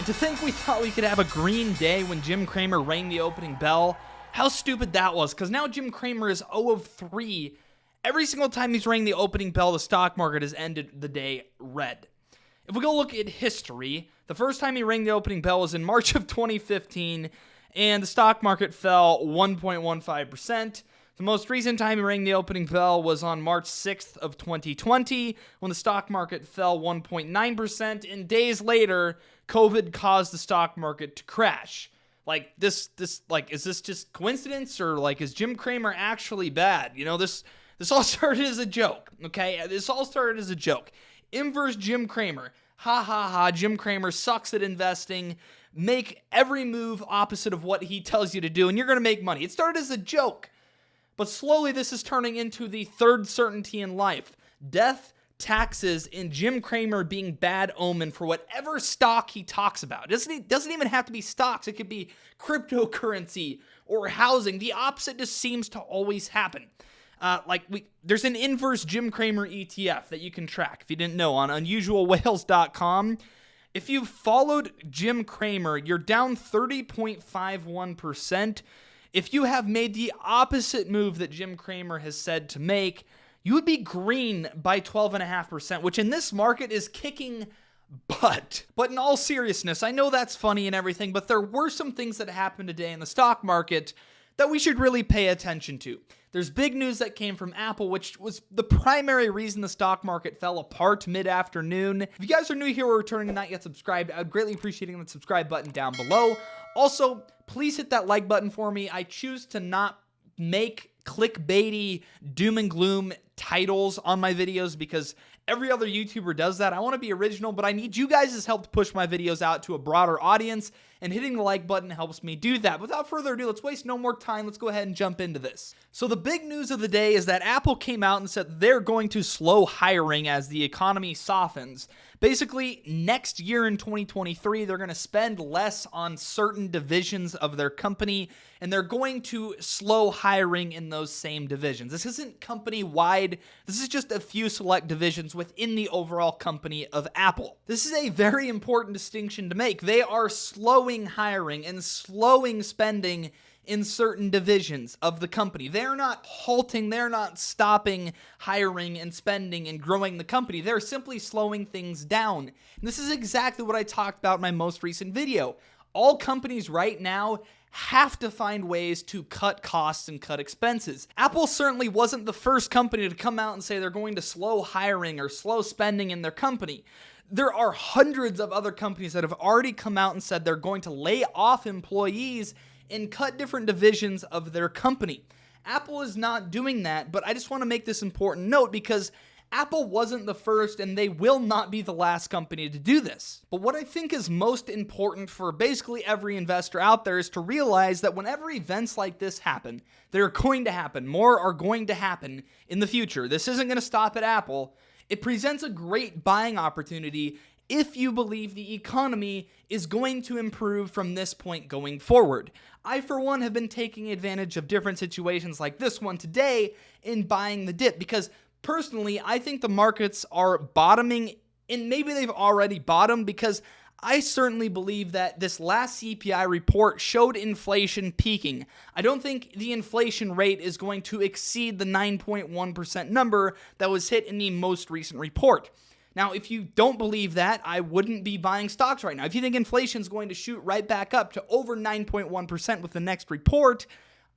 To think we thought we could have a green day when Jim Cramer rang the opening bell, how stupid that was, because now Jim Cramer is 0 of 3. Every single time he's rang the opening bell, the stock market has ended the day red. If we go look at history, the first time he rang the opening bell was in March of 2015, and the stock market fell 1.15%. The most recent time he rang the opening bell was on March 6th of 2020, when the stock market fell 1.9%, and days later, COVID caused the stock market to crash. Like, is this just coincidence, or like, is Jim Cramer actually bad? You know, this all started as a joke, okay? This all started as a joke. Inverse Jim Cramer. Ha ha ha, Jim Cramer sucks at investing. Make every move opposite of what he tells you to do, and you're going to make money. It started as a joke. But slowly this is turning into the third certainty in life. Death, taxes, and Jim Cramer being bad omen for whatever stock he talks about. It doesn't even have to be stocks. It could be cryptocurrency or housing. The opposite just seems to always happen. There's an inverse Jim Cramer ETF that you can track, if you didn't know, on unusualwhales.com. If you followed Jim Cramer, you're down 30.51%. If you have made the opposite move that Jim Cramer has said to make, you would be green by 12.5%, which in this market is kicking butt. But in all seriousness, I know that's funny and everything, but there were some things that happened today in the stock market that we should really pay attention to. There's big news that came from Apple, which was the primary reason the stock market fell apart mid-afternoon. If you guys are new here or returning and not yet subscribed, I would greatly appreciate the subscribe button down below. Also, please hit that like button for me. I choose to not make clickbaity doom and gloom titles on my videos because every other YouTuber does that. I want to be original, but I need you guys' help to push my videos out to a broader audience, and hitting the like button helps me do that. Without further ado, let's waste no more time. Let's go ahead and jump into this. So the big news of the day is that Apple came out and said they're going to slow hiring as the economy softens. Basically, next year in 2023, they're going to spend less on certain divisions of their company, and they're going to slow hiring in those same divisions. This isn't company-wide. This is just a few select divisions within the overall company of Apple. This is a very important distinction to make. They are slowing hiring and slowing spending in certain divisions of the company. They're not halting, they're not stopping hiring and spending and growing the company. They're simply slowing things down. And this is exactly what I talked about in my most recent video. All companies right now have to find ways to cut costs and cut expenses. Apple certainly wasn't the first company to come out and say they're going to slow hiring or slow spending in their company. There are hundreds of other companies that have already come out and said they're going to lay off employees and cut different divisions of their company. Apple is not doing that, but I just want to make this important note because Apple wasn't the first and they will not be the last company to do this. But what I think is most important for basically every investor out there is to realize that whenever events like this happen, they're going to happen. More are going to happen in the future. This isn't going to stop at Apple. It presents a great buying opportunity if you believe the economy is going to improve from this point going forward. I, for one, have been taking advantage of different situations like this one today in buying the dip because personally, I think the markets are bottoming, and maybe they've already bottomed because I certainly believe that this last CPI report showed inflation peaking. I don't think the inflation rate is going to exceed the 9.1% number that was hit in the most recent report. Now, if you don't believe that, I wouldn't be buying stocks right now. If you think inflation is going to shoot right back up to over 9.1% with the next report,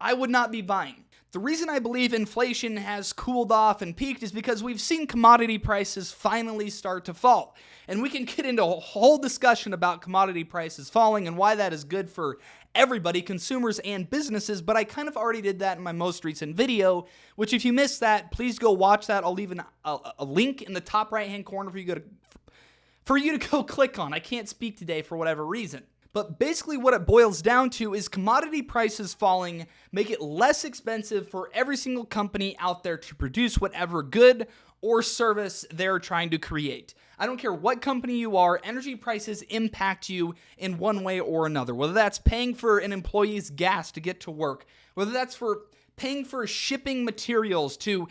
I would not be buying. The reason I believe inflation has cooled off and peaked is because we've seen commodity prices finally start to fall. And we can get into a whole discussion about commodity prices falling and why that is good for everybody, consumers and businesses, but I kind of already did that in my most recent video, which if you missed that, please go watch that. I'll leave a link in the top right-hand corner for you to go click on. I can't speak today for whatever reason. But basically what it boils down to is commodity prices falling make it less expensive for every single company out there to produce whatever good or service they're trying to create. I don't care what company you are, energy prices impact you in one way or another, whether that's paying for an employee's gas to get to work, whether that's for paying for shipping materials to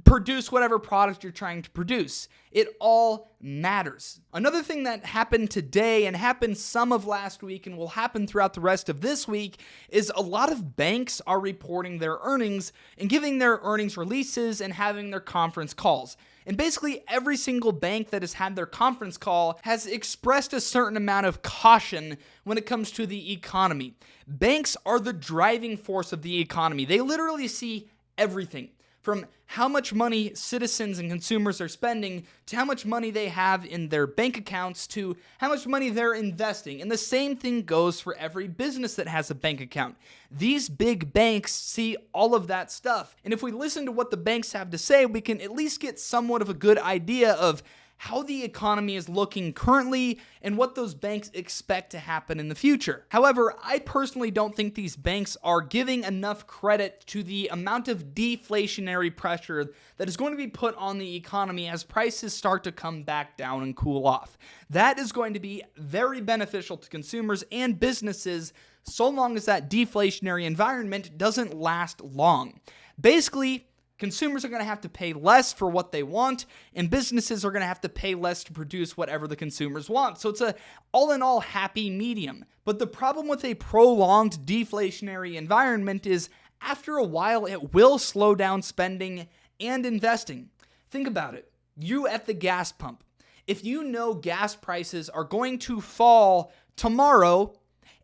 produce whatever product you're trying to produce. It all matters. Another thing that happened today and happened some of last week and will happen throughout the rest of this week is a lot of banks are reporting their earnings and giving their earnings releases and having their conference calls. And basically every single bank that has had their conference call has expressed a certain amount of caution when it comes to the economy. Banks are the driving force of the economy. They literally see everything, from how much money citizens and consumers are spending to how much money they have in their bank accounts to how much money they're investing. And the same thing goes for every business that has a bank account. These big banks see all of that stuff. And if we listen to what the banks have to say, we can at least get somewhat of a good idea of how the economy is looking currently and what those banks expect to happen in the future. However, I personally don't think these banks are giving enough credit to the amount of deflationary pressure that is going to be put on the economy as prices start to come back down and cool off. That is going to be very beneficial to consumers and businesses so long as that deflationary environment doesn't last long. Basically, consumers are going to have to pay less for what they want, and businesses are going to have to pay less to produce whatever the consumers want. So it's a all-in-all happy medium. But the problem with a prolonged deflationary environment is after a while, it will slow down spending and investing. Think about it. You at the gas pump. If you know gas prices are going to fall tomorrow,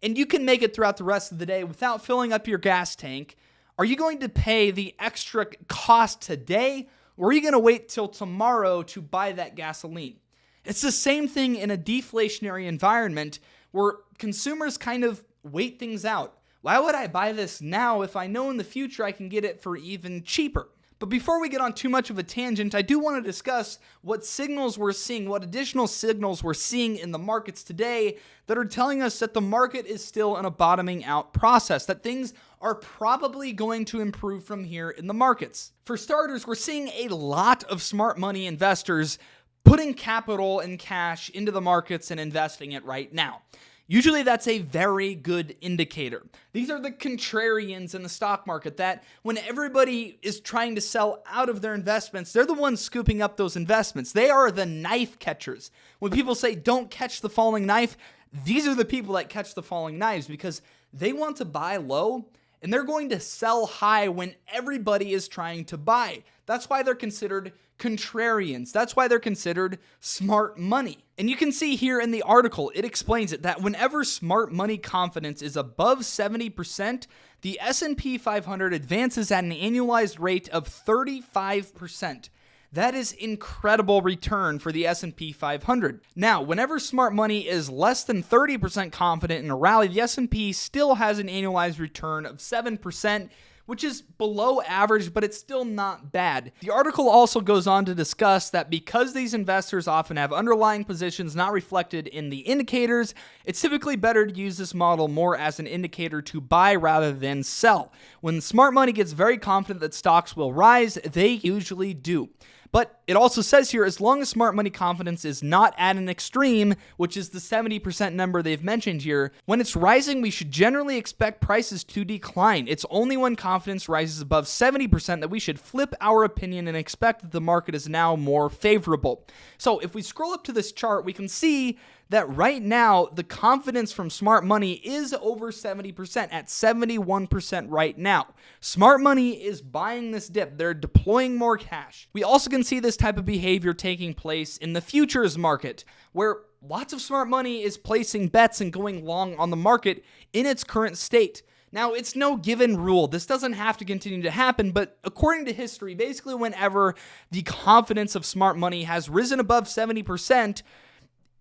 and you can make it throughout the rest of the day without filling up your gas tank, are you going to pay the extra cost today, or are you going to wait till tomorrow to buy that gasoline? It's the same thing in a deflationary environment where consumers kind of wait things out. Why would I buy this now if I know in the future I can get it for even cheaper? But before we get on too much of a tangent, I do want to discuss what signals we're seeing, what additional signals we're seeing in the markets today that are telling us that the market is still in a bottoming out process, that things are probably going to improve from here in the markets. For starters, we're seeing a lot of smart money investors putting capital and cash into the markets and investing it right now. Usually that's a very good indicator. These are the contrarians in the stock market that when everybody is trying to sell out of their investments, they're the ones scooping up those investments. They are the knife catchers. When people say don't catch the falling knife, these are the people that catch the falling knives because they want to buy low and they're going to sell high when everybody is trying to buy. That's why they're considered contrarians. That's why they're considered smart money. And you can see here in the article, it explains it that whenever smart money confidence is above 70%, the S&P 500 advances at an annualized rate of 35%. That is incredible return for the S&P 500. Now, whenever smart money is less than 30% confident in a rally, the S&P still has an annualized return of 7%, which is below average, but it's still not bad. The article also goes on to discuss that because these investors often have underlying positions not reflected in the indicators, it's typically better to use this model more as an indicator to buy rather than sell. When smart money gets very confident that stocks will rise, they usually do. But it also says here, as long as smart money confidence is not at an extreme, which is the 70% number they've mentioned here, when it's rising, we should generally expect prices to decline. It's only when confidence rises above 70% that we should flip our opinion and expect that the market is now more favorable. So if we scroll up to this chart, we can see that right now, the confidence from smart money is over 70%, at 71% right now. Smart money is buying this dip. They're deploying more cash. We also can see this type of behavior taking place in the futures market, where lots of smart money is placing bets and going long on the market in its current state. Now, it's no given rule. This doesn't have to continue to happen, but according to history, basically whenever the confidence of smart money has risen above 70%,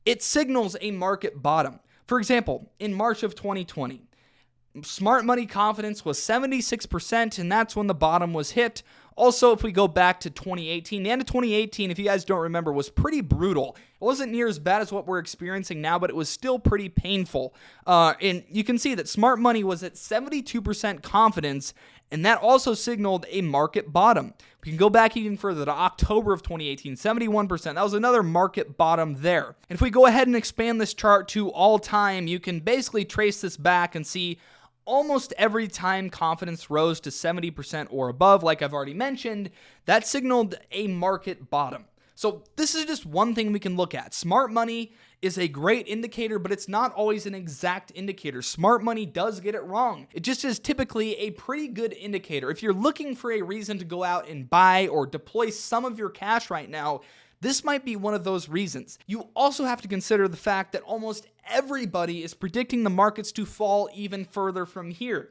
it signals a market bottom. For example, in March of 2020, smart money confidence was 76%, and that's when the bottom was hit. Also, if we go back to 2018, the end of 2018, if you guys don't remember, was pretty brutal. It wasn't near as bad as what we're experiencing now, but it was still pretty painful. And you can see that smart money was at 72% confidence, and that also signaled a market bottom. We can go back even further to October of 2018, 71%. That was another market bottom there. And if we go ahead and expand this chart to all time, you can basically trace this back and see almost every time confidence rose to 70% or above, like I've already mentioned, that signaled a market bottom. So this is just one thing we can look at. Smart money is a great indicator, but it's not always an exact indicator. Smart money does get it wrong. It just is typically a pretty good indicator. If you're looking for a reason to go out and buy or deploy some of your cash right now, this might be one of those reasons. You also have to consider the fact that almost everybody is predicting the markets to fall even further from here.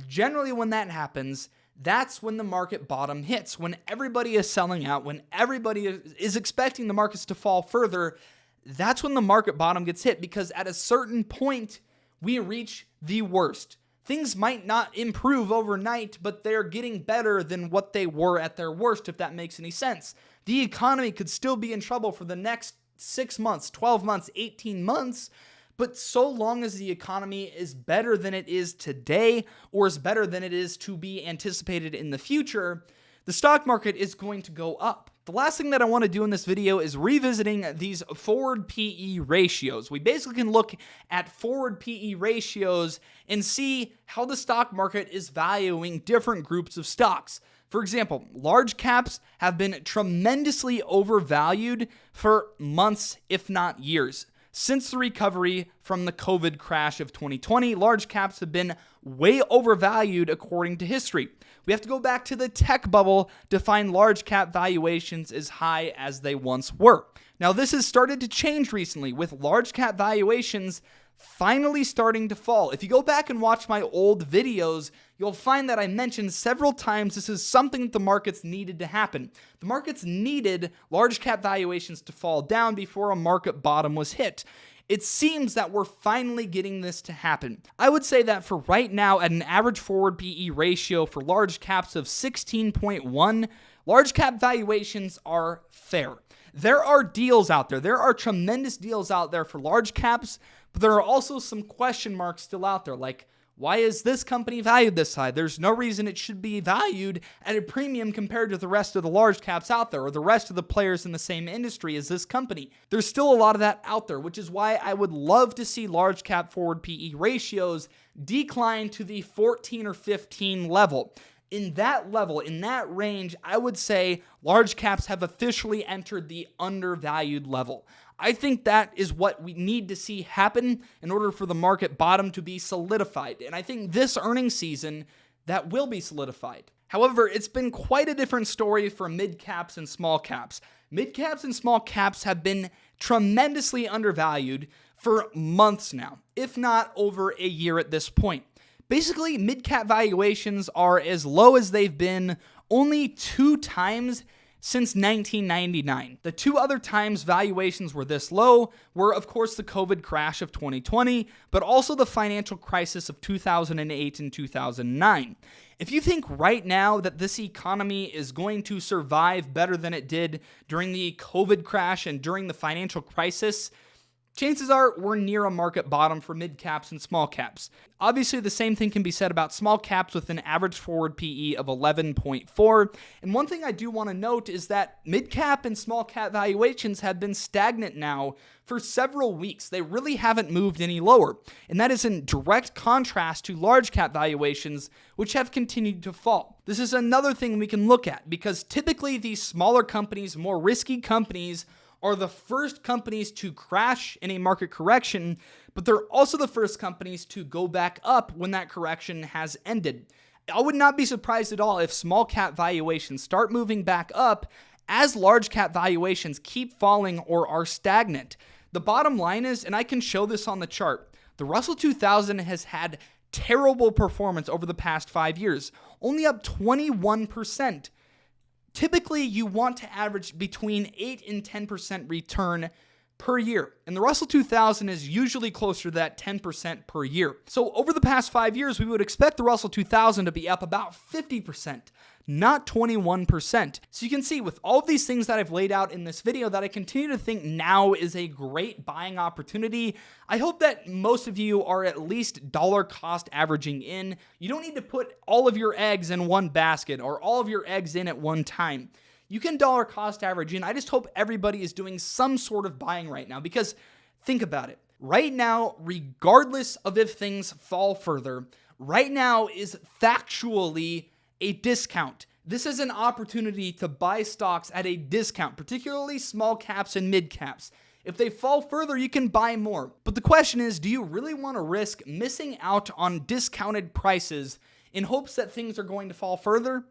Generally, when that happens, that's when the market bottom hits. When everybody is selling out, when everybody is expecting the markets to fall further, that's when the market bottom gets hit, because at a certain point, we reach the worst. Things might not improve overnight, but they're getting better than what they were at their worst, if that makes any sense. The economy could still be in trouble for the next 6 months, 12 months, 18 months, but so long as the economy is better than it is today, or is better than it is to be anticipated in the future, the stock market is going to go up. The last thing that I want to do in this video is revisiting these forward PE ratios. We basically can look at forward PE ratios and see how the stock market is valuing different groups of stocks. For example, large caps have been tremendously overvalued for months, if not years. Since the recovery from the COVID crash of 2020, large caps have been way overvalued according to history. We have to go back to the tech bubble to find large cap valuations as high as they once were. Now, this has started to change recently, with large cap valuations finally starting to fall. If you go back and watch my old videos, you'll find that I mentioned several times this is something that the markets needed to happen. The markets needed large cap valuations to fall down before a market bottom was hit. It seems that we're finally getting this to happen. I would say that for right now, at an average forward PE ratio for large caps of 16.1, large cap valuations are fair. There are deals out there. There are tremendous deals out there for large caps, but there are also some question marks still out there, like, why is this company valued this high? There's no reason it should be valued at a premium compared to the rest of the large caps out there, or the rest of the players in the same industry as this company. There's still a lot of that out there, which is why I would love to see large cap forward PE ratios decline to the 14 or 15 level. In that level, in that range, I would say large caps have officially entered the undervalued level. I think that is what we need to see happen in order for the market bottom to be solidified. And I think this earnings season, that will be solidified. However, it's been quite a different story for mid caps and small caps. Mid caps and small caps have been tremendously undervalued for months now, if not over a year at this point. Basically, mid-cap valuations are as low as they've been only 2 times since 1999. The 2 other times valuations were this low were, of course, the COVID crash of 2020, but also the financial crisis of 2008 and 2009. If you think right now that this economy is going to survive better than it did during the COVID crash and during the financial crisis, chances are we're near a market bottom for mid caps and small caps. Obviously, the same thing can be said about small caps with an average forward PE of 11.4. And one thing I do want to note is that mid cap and small cap valuations have been stagnant now for several weeks. They really haven't moved any lower. And that is in direct contrast to large cap valuations, which have continued to fall. This is another thing we can look at, because typically these smaller companies, more risky companies, are the first companies to crash in a market correction, but they're also the first companies to go back up when that correction has ended. I would not be surprised at all if small cap valuations start moving back up as large cap valuations keep falling or are stagnant. The bottom line is, and I can show this on the chart, the Russell 2000 has had terrible performance over the past 5 years, only up 21%. Typically, you want to average between 8 and 10% return per year. And the Russell 2000 is usually closer to that 10% per year. So over the past 5 years, we would expect the Russell 2000 to be up about 50%, not 21%. So you can see with all of these things that I've laid out in this video that I continue to think now is a great buying opportunity. I hope that most of you are at least dollar cost averaging in. You don't need to put all of your eggs in one basket or all of your eggs in at one time. You can dollar cost average in. I just hope everybody is doing some sort of buying right now, because think about it. Right now, regardless of if things fall further, right now is factually a discount. This is an opportunity to buy stocks at a discount, particularly small caps and mid caps. If they fall further, you can buy more. But the question is, do you really want to risk missing out on discounted prices in hopes that things are going to fall further?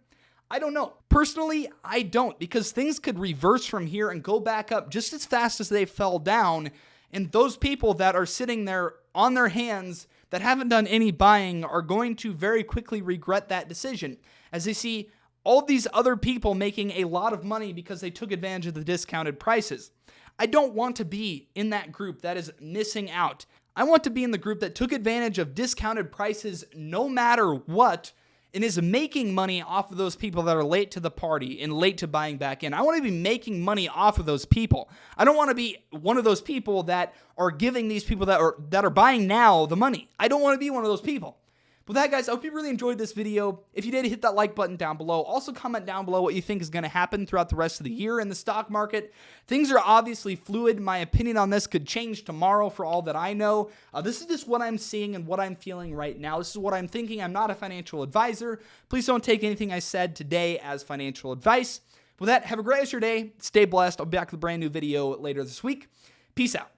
I don't know. Personally, I don't, because things could reverse from here and go back up just as fast as they fell down. And those people that are sitting there on their hands that haven't done any buying are going to very quickly regret that decision, as they see all these other people making a lot of money because they took advantage of the discounted prices. I don't want to be in that group that is missing out. I want to be in the group that took advantage of discounted prices no matter what and is making money off of those people that are late to the party and late to buying back in. I want to be making money off of those people. I don't want to be one of those people that are giving these people that are buying now the money. I don't want to be one of those people. With that, guys, I hope you really enjoyed this video. If you did, hit that like button down below. Also, comment down below what you think is going to happen throughout the rest of the year in the stock market. Things are obviously fluid. My opinion on this could change tomorrow for all that I know. This is just what I'm seeing and what I'm feeling right now. This is what I'm thinking. I'm not a financial advisor. Please don't take anything I said today as financial advice. With that, have a great rest of your day. Stay blessed. I'll be back with a brand new video later this week. Peace out.